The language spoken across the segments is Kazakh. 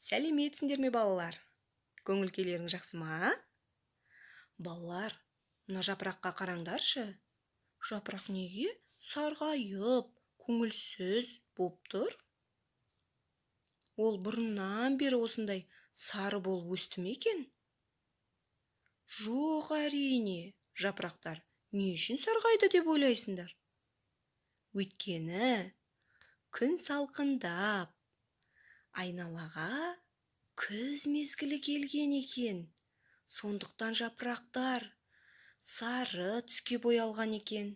Сәлеметсіңдер ме балалар? Көңіл-күйлерің жақсы ма? Балалар, мына жапыраққа қараңдаршы. Жапырақ неге сарғайып, көңілсіз боп тұр? Ол бұрыннан бері осындай сары болып өсті ме екен? Жоқ, әрине, жапырақтар не үшін сарғайды деп ойлайсыңдар? Өйткені күн салқындап, айналаға күз мезгілі келген екен. Сондықтан жапырақтар сары түске боялған екен.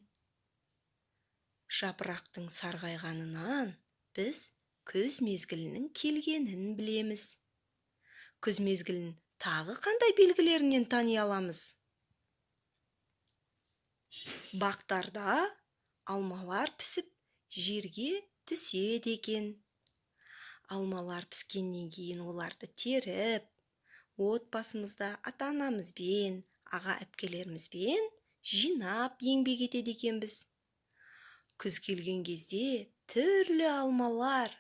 Жапырақтың сарғайғанынан біз күз мезгілінің келгенін білеміз. Күз мезгілін тағы қандай белгілерінен тани аламыз? Бақтарда алмалар пісіп, жерге түседі екен. Алмалар піскеннен кейін оларды теріп, отбасымызда ата-анамызбен, аға-әпкелерімізбен жинап еңбек етеді екенбіз. Күз келген кезде түрлі алмалар,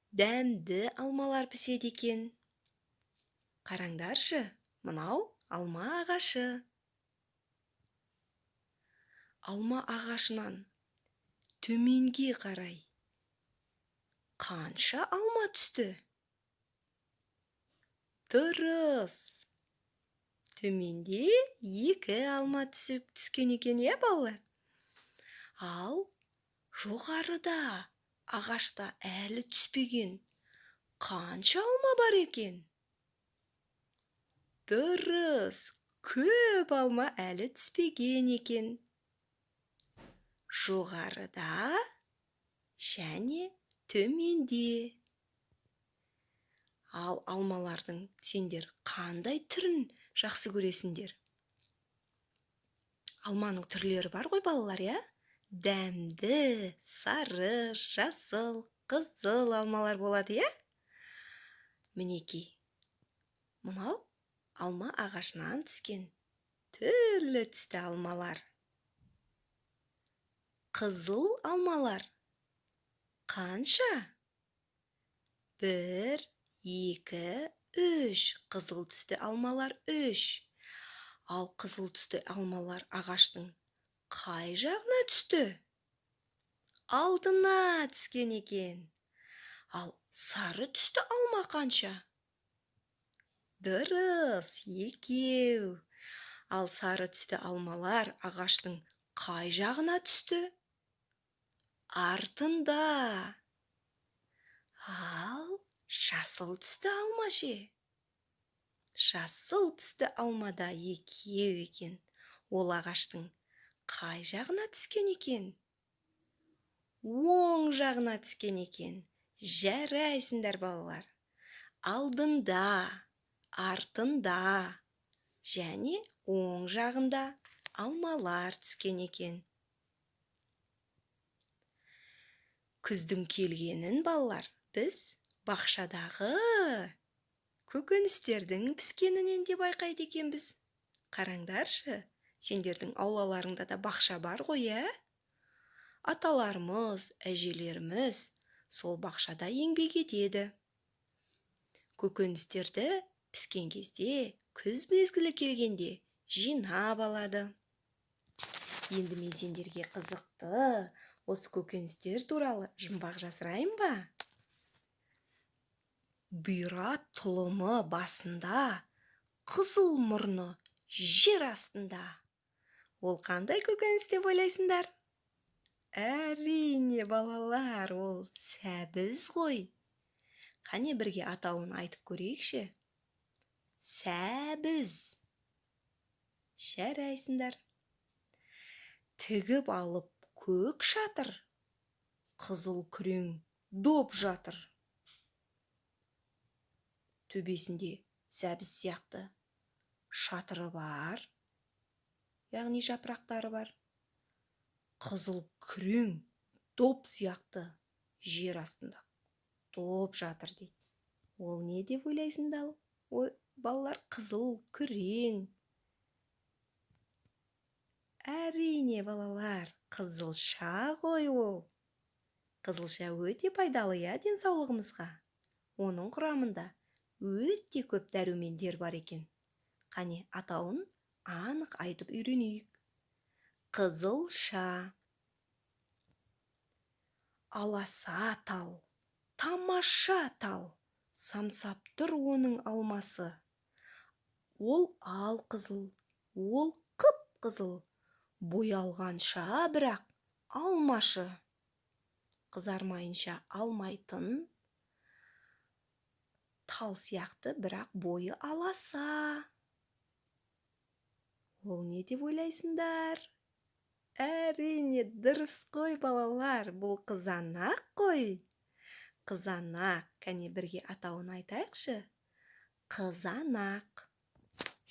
дәмді алмалар піседі екен. Қараңдаршы, мынау алма ағашы. Алма ағашынан төменге қарай қанша алма түсті? Дұрыс. Төменде 2 алма түскен екен, балалар? Ал жоғарыда ағашта әлі түспеген қанша алма бар екен? Дұрыс, көп алма әлі түспеген екен. Жоғарыда және төменде. Ал алмалардың сендер қандай түрін жақсы көресіңдер? Алманың түрлері бар ғой, балалар, Дәмді, сары, жасыл, қызыл алмалар болады, Мінекей, мынау алма ағашынан түскен түрлі түсті алмалар. Қызыл алмалар қанша? 1, 2, 3. Қызыл түсті алмалар 3. Ал қызыл түсті алмалар ағаштың қай жағына түсті? Алдына түскен екен. Ал сары түсті алма қанша? Дұрыс, 2. Ал сары түсті алмалар ағаштың қай жағына түсті? Артында. Ал жасыл түсті алма ше? Жасыл түсті алмада 2 екен. Ол ағаштың қай жағына түскен екен? Оң жағына түскен екен. Жарайсыңдар, балалар. Алдында, артында және оң жағында алмалар түскен екен. Күздің келгенін, балалар, біз бақшадағы көкөністердің піскенінен де байқайды екенбіз. Қараңдаршы, сендердің аулаларыңда да бақша бар ғой, Аталарымыз, әжелеріміз сол бақшада еңбек етеді. Көкөністерді піскен кезде, күз мезгілі келгенде жинап алады. Енді мен сендерге қызықты осы көкөністер туралы жұмбақ жасырайын ба? Бұйра тұлымы басында, қызыл мұрны жер астында. Ол қандай көкөніс деп ойлайсыңдар? Әрине, балалар, ол сәбіз ғой. Қане бірге атауын айтып көрейікші? Сәбіз. Жарайсыңдар. Тігіп алып көк шатыр, қызыл күрең доп жатыр. Төбесінде сәбіз сияқты шатыры бар, яғни жапырақтары бар. Қызыл күрең доп сияқты жер астында доп жатыр дейді. Ол не деп ойлайсыңдар? Балалар, қызыл күрең. Әрине, балалар, қызылша ғой ол. Қызылша өте пайдалы, денсаулығымызға. Оның құрамында өте көп дәрумендер бар екен. Қане, атауын анық айтып үйренейік. Қызылша, аласа тал, тамаша тал, самсап тұр оның алмасы. Ол алқызыл, ол қып-қызыл, боялғанша бірақ алмашы. Қызармайынша алмайтын, тал сияқты бірақ бойы аласа. Ол не деп ойлайсыңдар? Әрине, дұрыс қой, балалар, бұл қызанақ қой. Қызанақ, кәне бірге атауын айтайықшы. Қызанақ.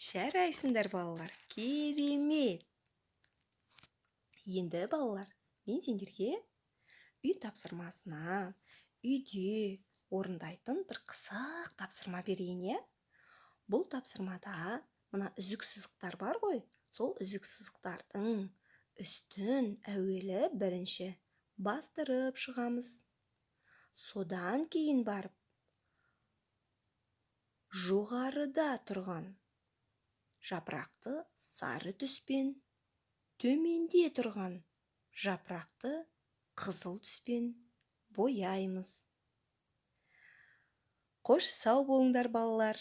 Жарайсыңдар, балалар, керемет. Енді, балалар, мен сендерге үй тапсырмасына, үйде орындайтын бір қызық тапсырма берейін, е? Бұл тапсырмада мына үзік сызықтар бар ғой, сол үзік сызықтардың үстін әуелі бірінші бастырып шығамыз. Содан кейін барып, жоғарыда тұрған жапырақты сары түспен, төменде тұрған жапырақты қызыл түспен бояймыз. Қош сау болыңдар, балалар.